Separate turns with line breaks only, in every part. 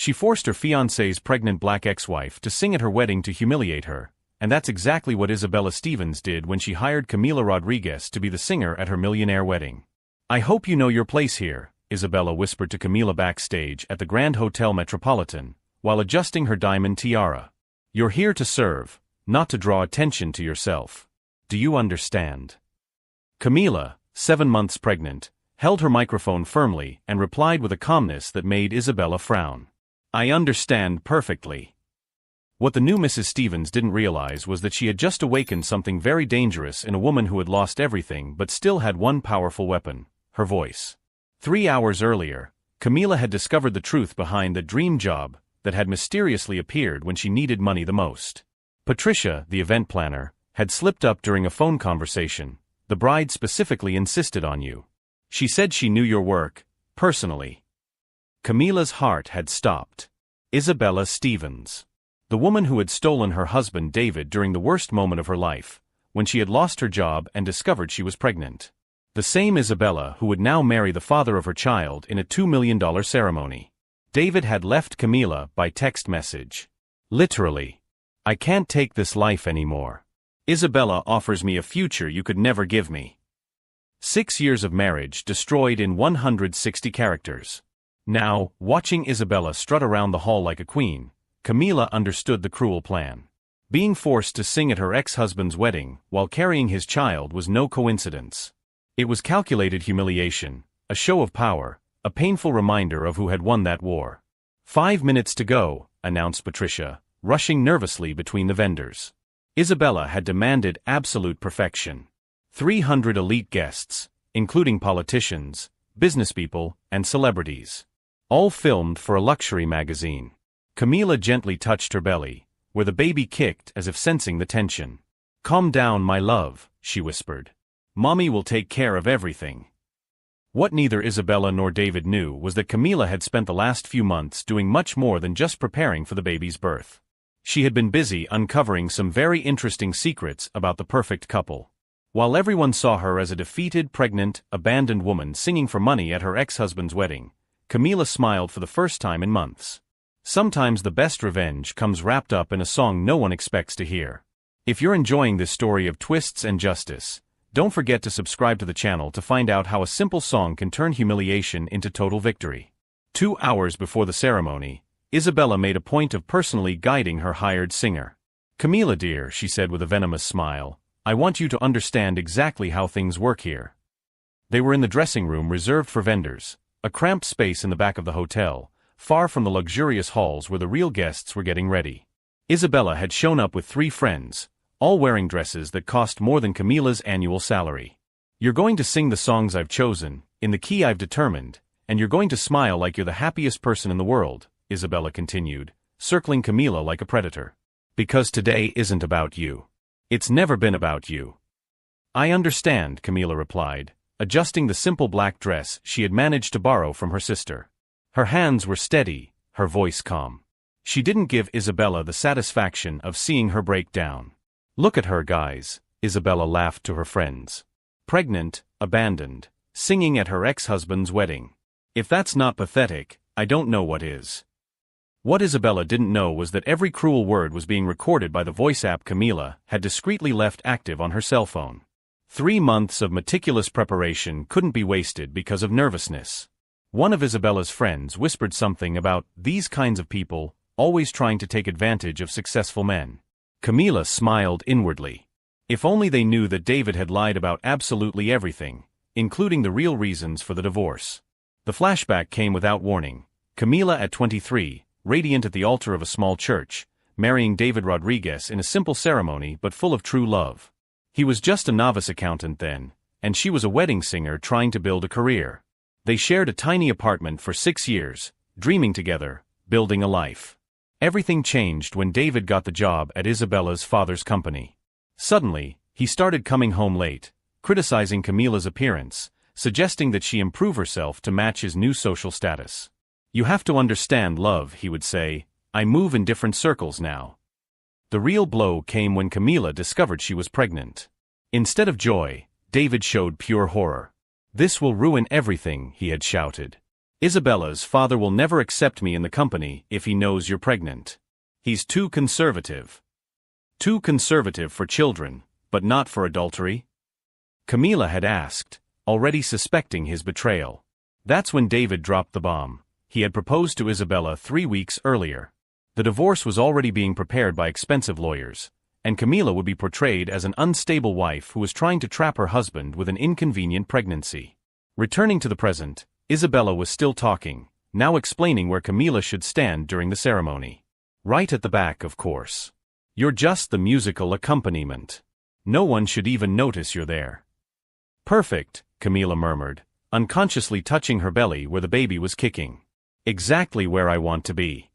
She forced her fiancé's pregnant black ex-wife to sing at her wedding to humiliate her, and that's exactly what Isabella Stevens did when she hired Camila Rodriguez to be the singer at her millionaire wedding. "I hope you know your place here," Isabella whispered to Camila backstage at the Grand Hotel Metropolitan, while adjusting her diamond tiara. "You're here to serve, not to draw attention to yourself. Do you understand?" Camila, 7 months pregnant, held her microphone firmly and replied with a calmness that made Isabella frown. "I understand perfectly." What the new Mrs. Stevens didn't realize was that she had just awakened something very dangerous in a woman who had lost everything but still had one powerful weapon: her voice. 3 hours earlier, Camila had discovered the truth behind the dream job that had mysteriously appeared when she needed money the most. Patricia, the event planner, had slipped up during a phone conversation. "The bride specifically insisted on you. She said she knew your work, personally." Camila's heart had stopped. Isabella Stevens. The woman who had stolen her husband David during the worst moment of her life, when she had lost her job and discovered she was pregnant. The same Isabella who would now marry the father of her child in a $2 million ceremony. David had left Camila by text message. Literally. "I can't take this life anymore. Isabella offers me a future you could never give me." 6 years of marriage destroyed in 160 characters. Now, watching Isabella strut around the hall like a queen, Camila understood the cruel plan. Being forced to sing at her ex-husband's wedding while carrying his child was no coincidence. It was calculated humiliation, a show of power, a painful reminder of who had won that war. 5 minutes to go," announced Patricia, rushing nervously between the vendors. Isabella had demanded absolute perfection. 300 elite guests, including politicians, businesspeople, and celebrities. All filmed for a luxury magazine. Camila gently touched her belly, where the baby kicked as if sensing the tension. "Calm down, my love," she whispered. "Mommy will take care of everything." What neither Isabella nor David knew was that Camila had spent the last few months doing much more than just preparing for the baby's birth. She had been busy uncovering some very interesting secrets about the perfect couple. While everyone saw her as a defeated, pregnant, abandoned woman singing for money at her ex-husband's wedding, Camila smiled for the first time in months. Sometimes the best revenge comes wrapped up in a song no one expects to hear. If you're enjoying this story of twists and justice, don't forget to subscribe to the channel to find out how a simple song can turn humiliation into total victory. 2 hours before the ceremony, Isabella made a point of personally guiding her hired singer. "Camila dear," she said with a venomous smile, "I want you to understand exactly how things work here." They were in the dressing room reserved for vendors, a cramped space in the back of the hotel, far from the luxurious halls where the real guests were getting ready. Isabella had shown up with 3 friends, all wearing dresses that cost more than Camila's annual salary. "You're going to sing the songs I've chosen, in the key I've determined, and you're going to smile like you're the happiest person in the world," Isabella continued, circling Camila like a predator. "Because today isn't about you. It's never been about you." "I understand," Camila replied, adjusting the simple black dress she had managed to borrow from her sister. Her hands were steady, her voice calm. She didn't give Isabella the satisfaction of seeing her break down. "Look at her, guys," Isabella laughed to her friends. "Pregnant, abandoned, singing at her ex-husband's wedding. If that's not pathetic, I don't know what is." What Isabella didn't know was that every cruel word was being recorded by the voice app Camila had discreetly left active on her cell phone. 3 months of meticulous preparation couldn't be wasted because of nervousness. One of Isabella's friends whispered something about "these kinds of people, always trying to take advantage of successful men." Camila smiled inwardly. If only they knew that David had lied about absolutely everything, including the real reasons for the divorce. The flashback came without warning. Camila at 23, radiant at the altar of a small church, marrying David Rodriguez in a simple ceremony but full of true love. He was just a novice accountant then, and she was a wedding singer trying to build a career. They shared a tiny apartment for 6 years, dreaming together, building a life. Everything changed when David got the job at Isabella's father's company. Suddenly, he started coming home late, criticizing Camila's appearance, suggesting that she improve herself to match his new social status. "You have to understand, love," he would say, "I move in different circles now." The real blow came when Camila discovered she was pregnant. Instead of joy, David showed pure horror. "This will ruin everything," he had shouted. Isabella's father will never accept me in the company if he knows you're pregnant. He's too conservative. Too conservative for children, but not for adultery? Camila had asked, already suspecting his betrayal. That's when David dropped the bomb. He had proposed to Isabella 3 weeks earlier. The divorce was already being prepared by expensive lawyers, and Camila would be portrayed as an unstable wife who was trying to trap her husband with an inconvenient pregnancy. Returning to the present, Isabella was still talking, now explaining where Camila should stand during the ceremony. Right at the back, of course. You're just the musical accompaniment. No one should even notice you're there. Perfect, Camila murmured, unconsciously touching her belly where the baby was kicking. Exactly where I want to be.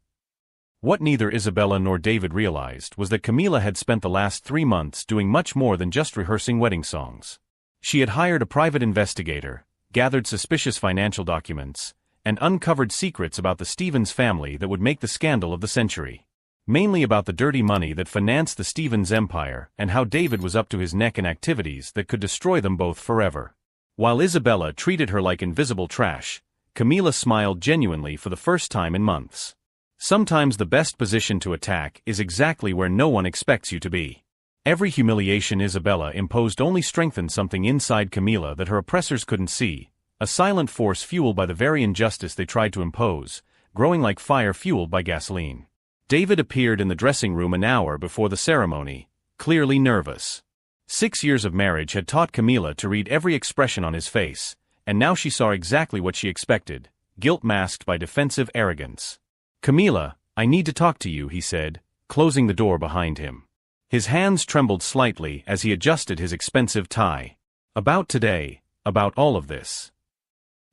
What neither Isabella nor David realized was that Camila had spent the last 3 months doing much more than just rehearsing wedding songs. She had hired a private investigator, gathered suspicious financial documents, and uncovered secrets about the Stevens family that would make the scandal of the century. Mainly about the dirty money that financed the Stevens empire and how David was up to his neck in activities that could destroy them both forever. While Isabella treated her like invisible trash, Camila smiled genuinely for the first time in months. Sometimes the best position to attack is exactly where no one expects you to be. Every humiliation Isabella imposed only strengthened something inside Camila that her oppressors couldn't see, a silent force fueled by the very injustice they tried to impose, growing like fire fueled by gasoline. David appeared in the dressing room an hour before the ceremony, clearly nervous. 6 years of marriage had taught Camila to read every expression on his face, and now she saw exactly what she expected, guilt masked by defensive arrogance. "Camila, I need to talk to you," he said, closing the door behind him. His hands trembled slightly as he adjusted his expensive tie. "About today, about all of this.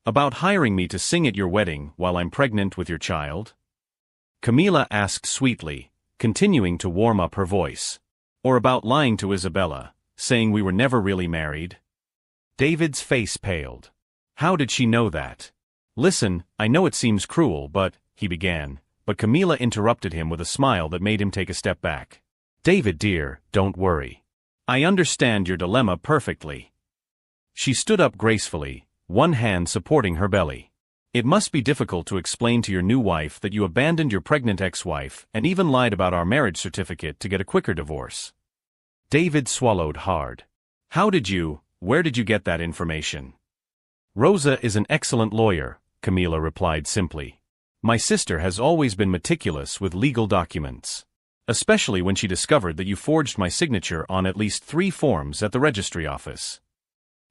About hiring me to sing at your wedding while I'm pregnant with your child?" Camila asked sweetly, continuing to warm up her voice. "Or about lying to Isabella, saying we were never really married?" David's face paled. How did she know that? "Listen, I know it seems cruel, but," he began, but Camila interrupted him with a smile that made him take a step back. "David dear, don't worry. I understand your dilemma perfectly." She stood up gracefully, one hand supporting her belly. "It must be difficult to explain to your new wife that you abandoned your pregnant ex-wife and even lied about our marriage certificate to get a quicker divorce." David swallowed hard. Where did you get that information?" "Rosa is an excellent lawyer," Camila replied simply. "My sister has always been meticulous with legal documents. Especially when she discovered that you forged my signature on at least 3 forms at the registry office."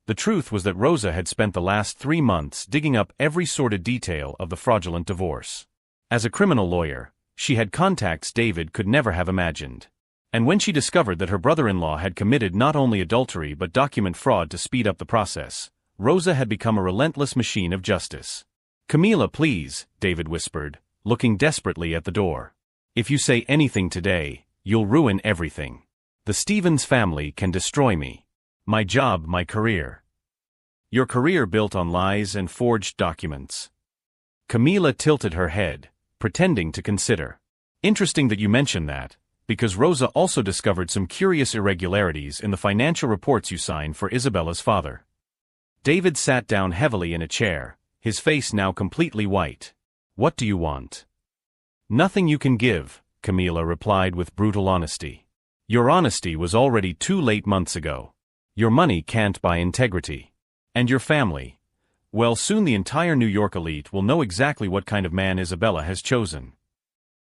The truth was that Rosa had spent the last 3 months digging up every sordid detail of the fraudulent divorce. As a criminal lawyer, she had contacts David could never have imagined. And when she discovered that her brother-in-law had committed not only adultery but document fraud to speed up the process, Rosa had become a relentless machine of justice. "Camila, please," David whispered, looking desperately at the door. "If you say anything today, you'll ruin everything. The Stevens family can destroy me. My job, my career." "Your career built on lies and forged documents." Camila tilted her head, pretending to consider. "Interesting that you mention that, because Rosa also discovered some curious irregularities in the financial reports you signed for Isabella's father." David sat down heavily in a chair, his face now completely white. "What do you want?" "Nothing you can give," Camila replied with brutal honesty. "Your honesty was already too late months ago. Your money can't buy integrity. And your family. Well, soon the entire New York elite will know exactly what kind of man Isabella has chosen."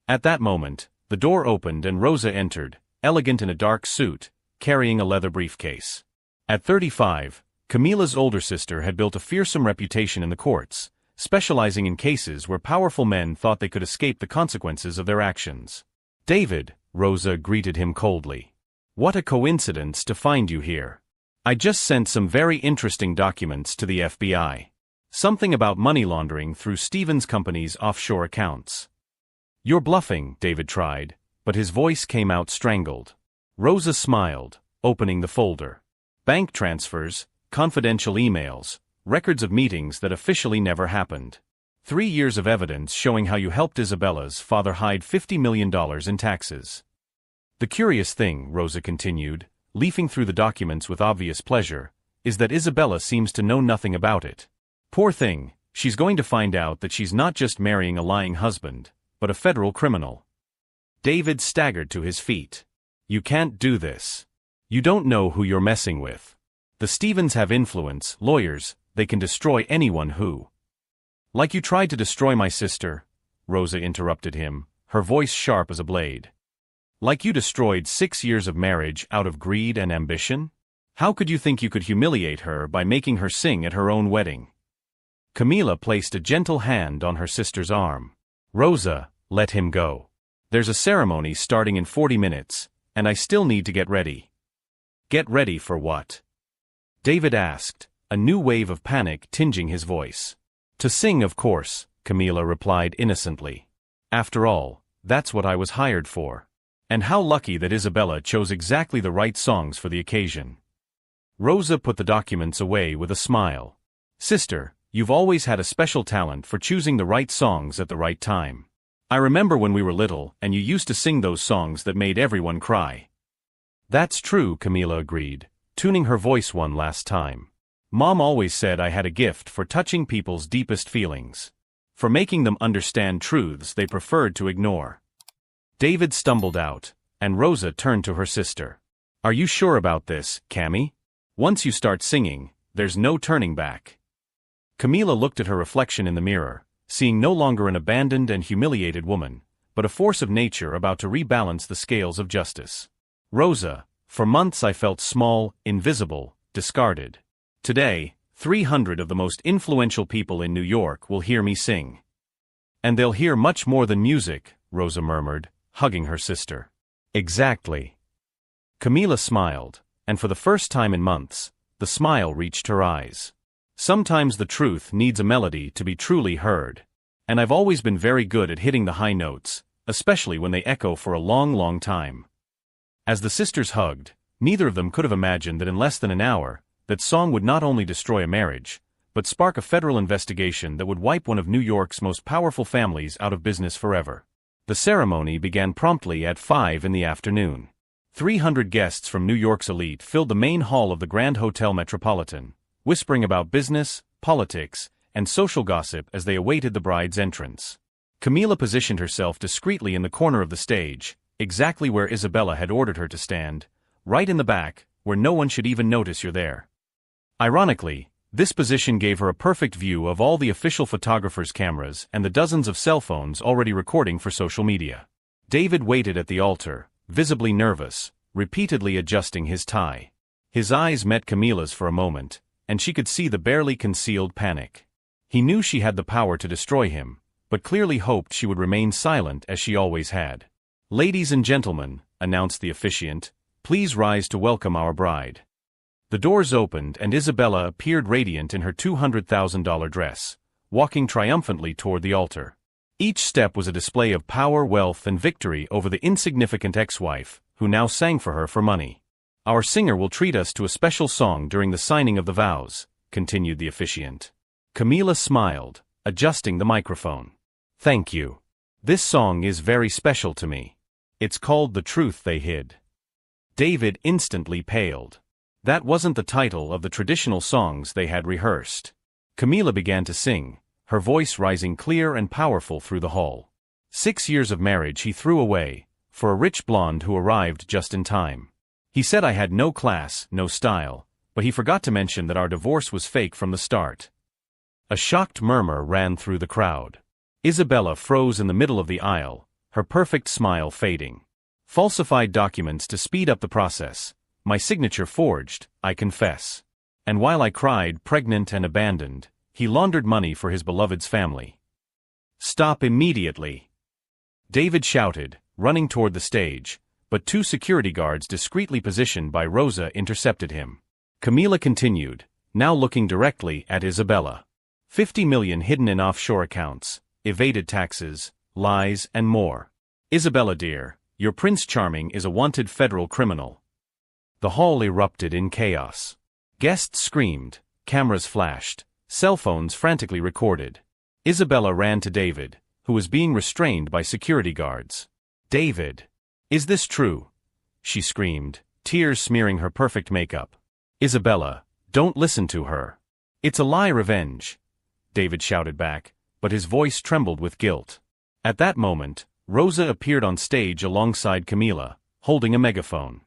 At that moment, the door opened and Rosa entered, elegant in a dark suit, carrying a leather briefcase. At 35, Camila's older sister had built a fearsome reputation in the courts, specializing in cases where powerful men thought they could escape the consequences of their actions. "David," Rosa greeted him coldly. "What a coincidence to find you here. I just sent some very interesting documents to the FBI. Something about money laundering through Stevens Company's offshore accounts." "You're bluffing," David tried, but his voice came out strangled. Rosa smiled, opening the folder. "Bank transfers, confidential emails, records of meetings that officially never happened. 3 years of evidence showing how you helped Isabella's father hide $50 million in taxes." "The curious thing," Rosa continued, leafing through the documents with obvious pleasure, "is that Isabella seems to know nothing about it. Poor thing, She's going to find out that she's not just marrying a lying husband, but a federal criminal. David staggered to his feet. You can't do this. You don't know who you're messing with. The Stevens have influence, lawyers, they can destroy anyone who. Like you tried to destroy my sister, Rosa interrupted him, her voice sharp as a blade. Like you destroyed 6 years of marriage out of greed and ambition? How could you think you could humiliate her by making her sing at her own wedding? Camila placed a gentle hand on her sister's arm. Rosa, let him go. There's a ceremony starting in 40 minutes, and I still need to get ready. Get ready for what? David asked, a new wave of panic tinging his voice. To sing, of course, Camila replied innocently. After all, that's what I was hired for. And how lucky that Isabella chose exactly the right songs for the occasion. Rosa put the documents away with a smile. Sister, you've always had a special talent for choosing the right songs at the right time. I remember when we were little and you used to sing those songs that made everyone cry. That's true, Camila agreed, tuning her voice one last time. Mom always said I had a gift for touching people's deepest feelings. For making them understand truths they preferred to ignore. David stumbled out, and Rosa turned to her sister. Are you sure about this, Cammy? Once you start singing, there's no turning back. Camila looked at her reflection in the mirror, seeing no longer an abandoned and humiliated woman, but a force of nature about to rebalance the scales of justice. Rosa, for months I felt small, invisible, discarded. Today, 300 of the most influential people in New York will hear me sing. And they'll hear much more than music, Rosa murmured, hugging her sister. Exactly. Camila smiled, and for the first time in months, the smile reached her eyes. Sometimes the truth needs a melody to be truly heard. And I've always been very good at hitting the high notes, especially when they echo for a long, long time. As the sisters hugged, neither of them could have imagined that in less than an hour, that song would not only destroy a marriage, but spark a federal investigation that would wipe one of New York's most powerful families out of business forever. The ceremony began promptly at 5 in the afternoon. 300 guests from New York's elite filled the main hall of the Grand Hotel Metropolitan, whispering about business, politics, and social gossip as they awaited the bride's entrance. Camila positioned herself discreetly in the corner of the stage, exactly where Isabella had ordered her to stand, right in the back, where no one should even notice you're there. Ironically, this position gave her a perfect view of all the official photographers' cameras and the dozens of cell phones already recording for social media. David waited at the altar, visibly nervous, repeatedly adjusting his tie. His eyes met Camila's for a moment, and she could see the barely concealed panic. He knew she had the power to destroy him, but clearly hoped she would remain silent as she always had. Ladies and gentlemen, announced the officiant, please rise to welcome our bride. The doors opened and Isabella appeared radiant in her $200,000 dress, walking triumphantly toward the altar. Each step was a display of power, wealth, and victory over the insignificant ex-wife, who now sang for her for money. Our singer will treat us to a special song during the signing of the vows, continued the officiant. Camila smiled, adjusting the microphone. Thank you. This song is very special to me. It's called The Truth They Hid. David instantly paled. That wasn't the title of the traditional songs they had rehearsed. Camila began to sing, her voice rising clear and powerful through the hall. 6 years of marriage he threw away, for a rich blonde who arrived just in time. He said I had no class, no style, but he forgot to mention that our divorce was fake from the start. A shocked murmur ran through the crowd. Isabella froze in the middle of the aisle, her perfect smile fading. Falsified documents to speed up the process. My signature forged, I confess. And while I cried, pregnant and abandoned, he laundered money for his beloved's family. Stop immediately! David shouted, running toward the stage, but 2 security guards discreetly positioned by Rosa intercepted him. Camila continued, now looking directly at Isabella. 50 million hidden in offshore accounts, evaded taxes, lies, and more. Isabella dear, your Prince Charming is a wanted federal criminal. The hall erupted in chaos. Guests screamed, cameras flashed, cell phones frantically recorded. Isabella ran to David, who was being restrained by security guards. David! Is this true? She screamed, tears smearing her perfect makeup. Isabella, don't listen to her. It's a lie, revenge. David shouted back, but his voice trembled with guilt. At that moment, Rosa appeared on stage alongside Camila, holding a megaphone.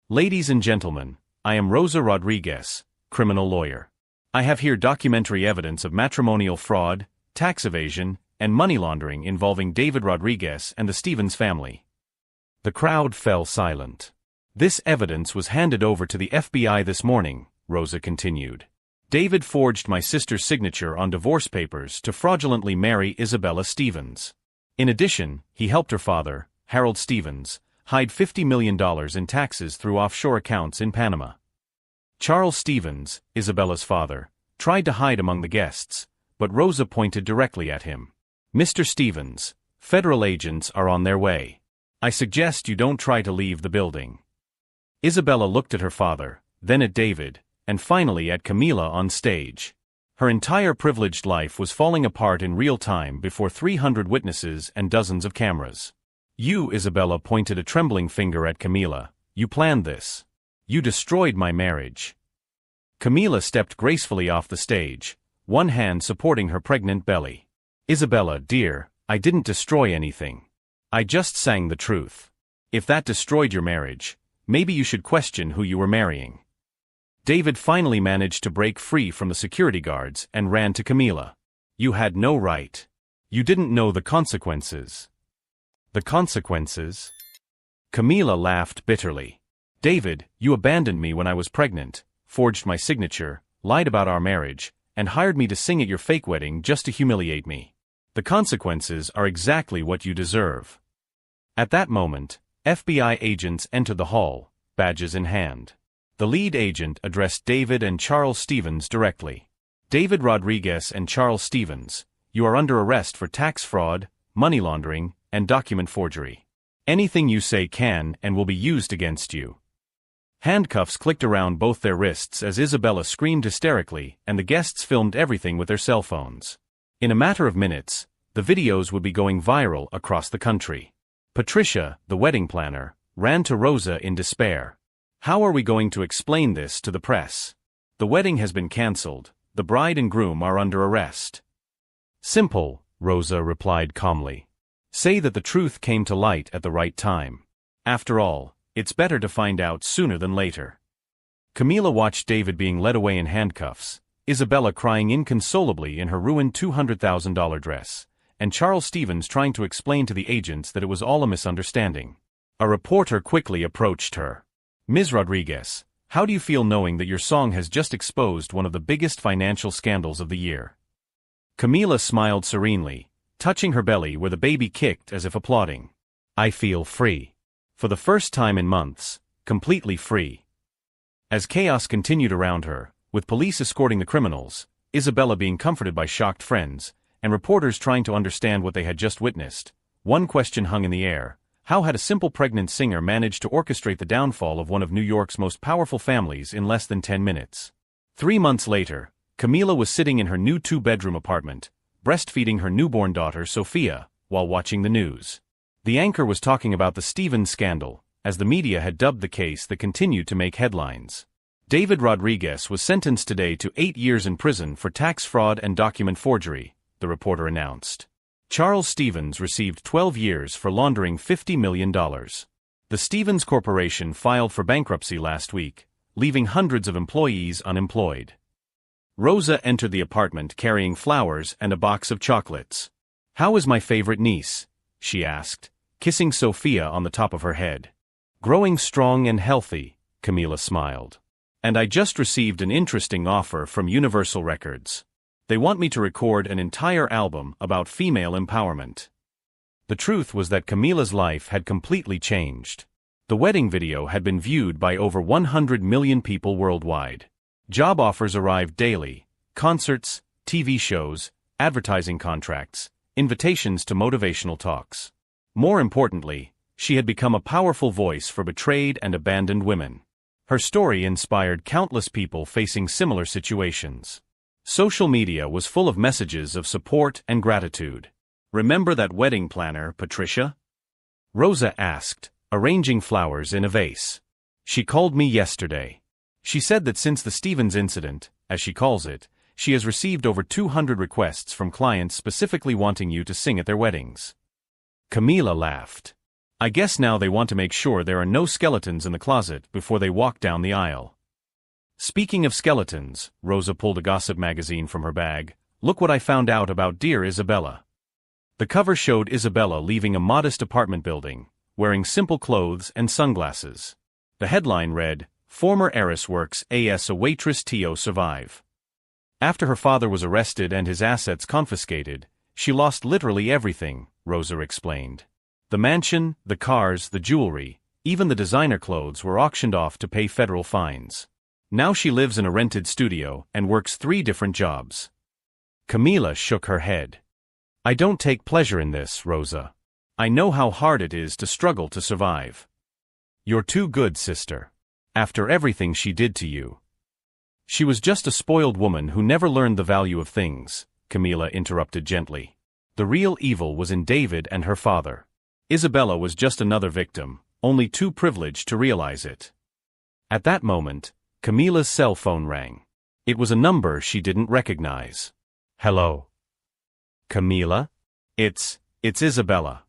"Ladies and gentlemen, I am Rosa Rodriguez, criminal lawyer. I have here documentary evidence of matrimonial fraud, tax evasion, and money laundering involving David Rodriguez and the Stevens family." The crowd fell silent. "This evidence was handed over to the FBI this morning," Rosa continued. "David forged my sister's signature on divorce papers to fraudulently marry Isabella Stevens. In addition, he helped her father, Harold Stevens, hide $50 million in taxes through offshore accounts in Panama. Charles Stevens, Isabella's father, tried to hide among the guests, but Rosa pointed directly at him. "Mr. Stevens, federal agents are on their way. I suggest you don't try to leave the building." Isabella looked at her father, then at David, and finally at Camila on stage. Her entire privileged life was falling apart in real time before 300 witnesses and dozens of cameras. "You," Isabella pointed a trembling finger at Camila, "you planned this. You destroyed my marriage." Camila stepped gracefully off the stage, one hand supporting her pregnant belly. "Isabella, dear, I didn't destroy anything. I just sang the truth. If that destroyed your marriage, maybe you should question who you were marrying." David finally managed to break free from the security guards and ran to Camila. "You had no right. You didn't know the consequences." "The consequences?" Camila laughed bitterly. "David, you abandoned me when I was pregnant, forged my signature, lied about our marriage, and hired me to sing at your fake wedding just to humiliate me. The consequences are exactly what you deserve." At that moment, FBI agents entered the hall, badges in hand. The lead agent addressed David and Charles Stevens directly. "David Rodriguez and Charles Stevens, you are under arrest for tax fraud, money laundering, and document forgery. Anything you say can and will be used against you." Handcuffs clicked around both their wrists as Isabella screamed hysterically, and the guests filmed everything with their cell phones. In a matter of minutes, the videos would be going viral across the country. Patricia, the wedding planner, ran to Rosa in despair. "How are we going to explain this to the press? The wedding has been cancelled, the bride and groom are under arrest." "Simple," Rosa replied calmly. "Say that the truth came to light at the right time. After all, it's better to find out sooner than later." Camila watched David being led away in handcuffs, Isabella crying inconsolably in her ruined $200,000 dress, and Charles Stevens trying to explain to the agents that it was all a misunderstanding. A reporter quickly approached her. "Ms. Rodriguez, how do you feel knowing that your song has just exposed one of the biggest financial scandals of the year?" Camila smiled serenely, touching her belly where the baby kicked as if applauding. "I feel free. For the first time in months, completely free." As chaos continued around her, with police escorting the criminals, Isabella being comforted by shocked friends, and reporters trying to understand what they had just witnessed, one question hung in the air: how had a simple pregnant singer managed to orchestrate the downfall of one of New York's most powerful families in less than 10 minutes? 3 months later, Camila was sitting in her new 2-bedroom apartment, breastfeeding her newborn daughter Sophia, while watching the news. The anchor was talking about the Stevens scandal, as the media had dubbed the case that continued to make headlines. David Rodriguez was sentenced today to 8 years in prison for tax fraud and document forgery, the reporter announced. Charles Stevens received 12 years for laundering $50 million. The Stevens Corporation filed for bankruptcy last week, leaving hundreds of employees unemployed. Rosa entered the apartment carrying flowers and a box of chocolates. "How is my favorite niece?" she asked, kissing Sophia on the top of her head. "Growing strong and healthy," Camila smiled. "And I just received an interesting offer from Universal Records. They want me to record an entire album about female empowerment." The truth was that Camila's life had completely changed. The wedding video had been viewed by over 100 million people worldwide. Job offers arrived daily: concerts, TV shows, advertising contracts, invitations to motivational talks. More importantly, she had become a powerful voice for betrayed and abandoned women. Her story inspired countless people facing similar situations. Social media was full of messages of support and gratitude. "Remember that wedding planner, Patricia?" Rosa asked, arranging flowers in a vase. "She called me yesterday. She said that since the Stevens incident, as she calls it, she has received over 200 requests from clients specifically wanting you to sing at their weddings. Camila laughed. I guess now they want to make sure there are no skeletons in the closet before they walk down the aisle. Speaking of skeletons, Rosa pulled a gossip magazine from her bag. Look what I found out about dear Isabella. The cover showed Isabella leaving a modest apartment building, wearing simple clothes and sunglasses. The headline read, Former heiress works as a waitress to survive. After her father was arrested and his assets confiscated, she lost literally everything, Rosa explained. The mansion, the cars, the jewelry, even the designer clothes were auctioned off to pay federal fines. Now she lives in a rented studio and works 3 different jobs. Camila shook her head. I don't take pleasure in this, Rosa. I know how hard it is to struggle to survive. You're too good, sister. After everything she did to you. She was just a spoiled woman who never learned the value of things, Camila interrupted gently. The real evil was in David and her father. Isabella was just another victim, only too privileged to realize it. At that moment, Camila's cell phone rang. It was a number she didn't recognize. Hello? Camila? It's Isabella.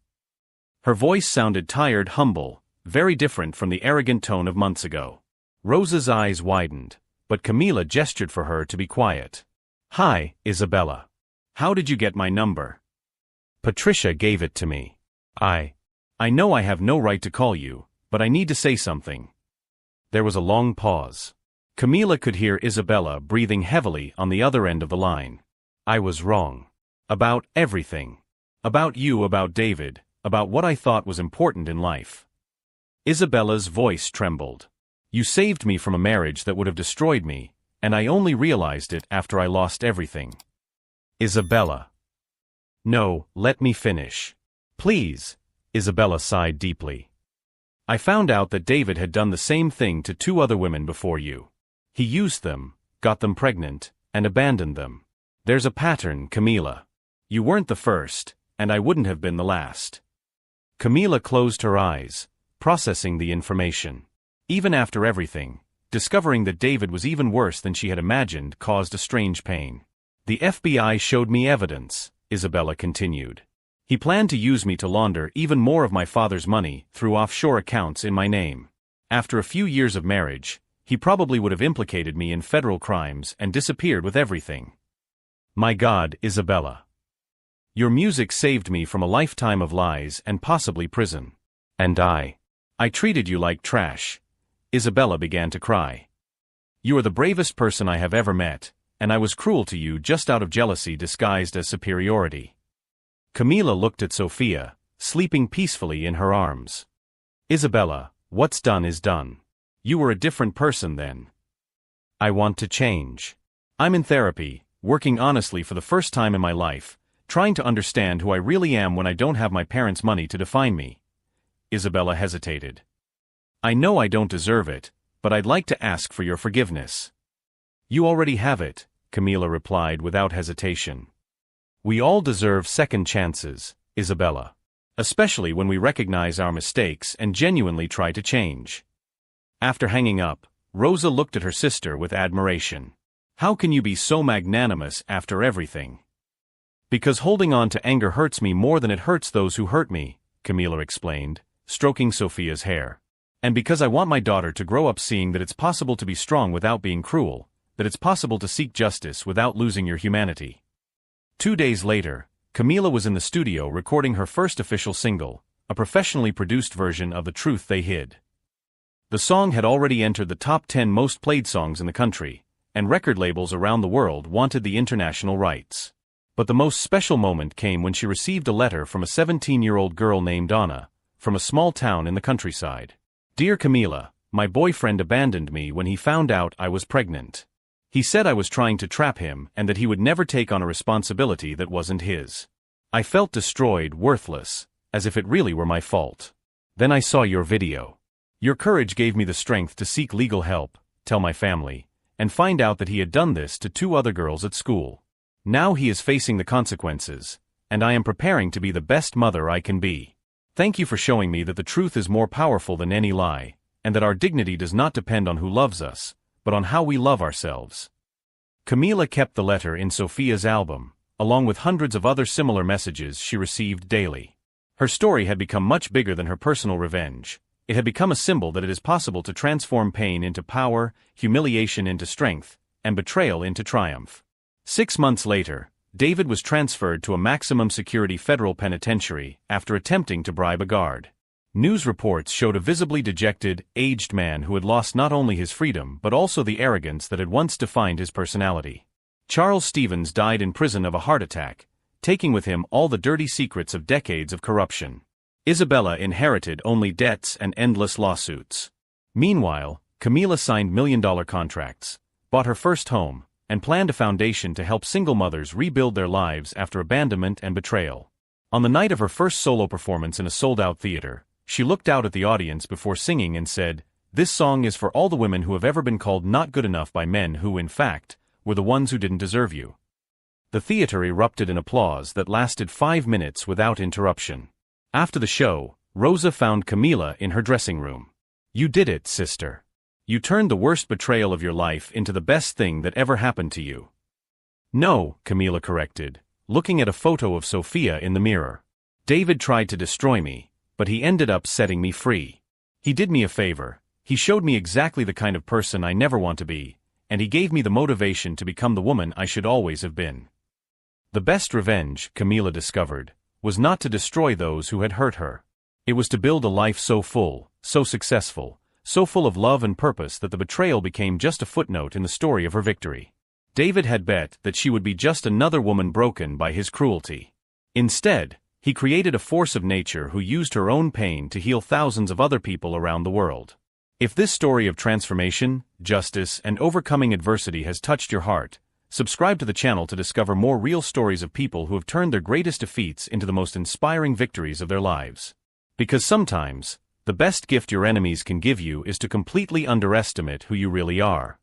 Her voice sounded tired, humble, very different from the arrogant tone of months ago. Rosa's eyes widened, but Camila gestured for her to be quiet. Hi, Isabella. How did you get my number? Patricia gave it to me. I know I have no right to call you, but I need to say something. There was a long pause. Camila could hear Isabella breathing heavily on the other end of the line. I was wrong. About everything. About you, about David, about what I thought was important in life. Isabella's voice trembled. You saved me from a marriage that would have destroyed me, and I only realized it after I lost everything. Isabella. No, let me finish. Please, Isabella sighed deeply. I found out that David had done the same thing to 2 other women before you. He used them, got them pregnant, and abandoned them. There's a pattern, Camila. You weren't the first, and I wouldn't have been the last. Camila closed her eyes, processing the information. Even after everything, discovering that David was even worse than she had imagined caused a strange pain. The FBI showed me evidence, Isabella continued. He planned to use me to launder even more of my father's money through offshore accounts in my name. After a few years of marriage, he probably would have implicated me in federal crimes and disappeared with everything. My God, Isabella. Your music saved me from a lifetime of lies and possibly prison. And I treated you like trash. Isabella began to cry. You are the bravest person I have ever met, and I was cruel to you just out of jealousy disguised as superiority. Camila looked at Sophia, sleeping peacefully in her arms. Isabella, what's done is done. You were a different person then. I want to change. I'm in therapy, working honestly for the first time in my life, trying to understand who I really am when I don't have my parents' money to define me. Isabella hesitated. I know I don't deserve it, but I'd like to ask for your forgiveness. You already have it, Camila replied without hesitation. We all deserve second chances, Isabella. Especially when we recognize our mistakes and genuinely try to change. After hanging up, Rosa looked at her sister with admiration. How can you be so magnanimous after everything? Because holding on to anger hurts me more than it hurts those who hurt me, Camila explained, stroking Sophia's hair. And because I want my daughter to grow up seeing that it's possible to be strong without being cruel, that it's possible to seek justice without losing your humanity. 2 days later, Camila was in the studio recording her first official single, a professionally produced version of The Truth They Hid. The song had already entered the top 10 most played songs in the country, and record labels around the world wanted the international rights. But the most special moment came when she received a letter from a 17-year-old girl named Anna, from a small town in the countryside. Dear Camila, my boyfriend abandoned me when he found out I was pregnant. He said I was trying to trap him and that he would never take on a responsibility that wasn't his. I felt destroyed, worthless, as if it really were my fault. Then I saw your video. Your courage gave me the strength to seek legal help, tell my family, and find out that he had done this to 2 other girls at school. Now he is facing the consequences, and I am preparing to be the best mother I can be. Thank you for showing me that the truth is more powerful than any lie, and that our dignity does not depend on who loves us, but on how we love ourselves. Camila kept the letter in Sophia's album, along with hundreds of other similar messages she received daily. Her story had become much bigger than her personal revenge. It had become a symbol that it is possible to transform pain into power, humiliation into strength, and betrayal into triumph. 6 months later, David was transferred to a maximum security federal penitentiary after attempting to bribe a guard. News reports showed a visibly dejected, aged man who had lost not only his freedom but also the arrogance that had once defined his personality. Charles Stevens died in prison of a heart attack, taking with him all the dirty secrets of decades of corruption. Isabella inherited only debts and endless lawsuits. Meanwhile, Camila signed million-dollar contracts, bought her first home, and planned a foundation to help single mothers rebuild their lives after abandonment and betrayal. On the night of her first solo performance in a sold-out theater, she looked out at the audience before singing and said, "This song is for all the women who have ever been called not good enough by men who, in fact, were the ones who didn't deserve you." The theater erupted in applause that lasted 5 minutes without interruption. After the show, Rosa found Camila in her dressing room. "You did it, sister. You turned the worst betrayal of your life into the best thing that ever happened to you." "No," Camila corrected, looking at a photo of Sophia in the mirror. "David tried to destroy me, but he ended up setting me free. He did me a favor. He showed me exactly the kind of person I never want to be, and he gave me the motivation to become the woman I should always have been." The best revenge, Camila discovered, was not to destroy those who had hurt her. It was to build a life so full, so successful, so full of love and purpose that the betrayal became just a footnote in the story of her victory. David had bet that she would be just another woman broken by his cruelty. Instead, he created a force of nature who used her own pain to heal thousands of other people around the world. If this story of transformation, justice, and overcoming adversity has touched your heart, subscribe to the channel to discover more real stories of people who have turned their greatest defeats into the most inspiring victories of their lives. Because sometimes, the best gift your enemies can give you is to completely underestimate who you really are.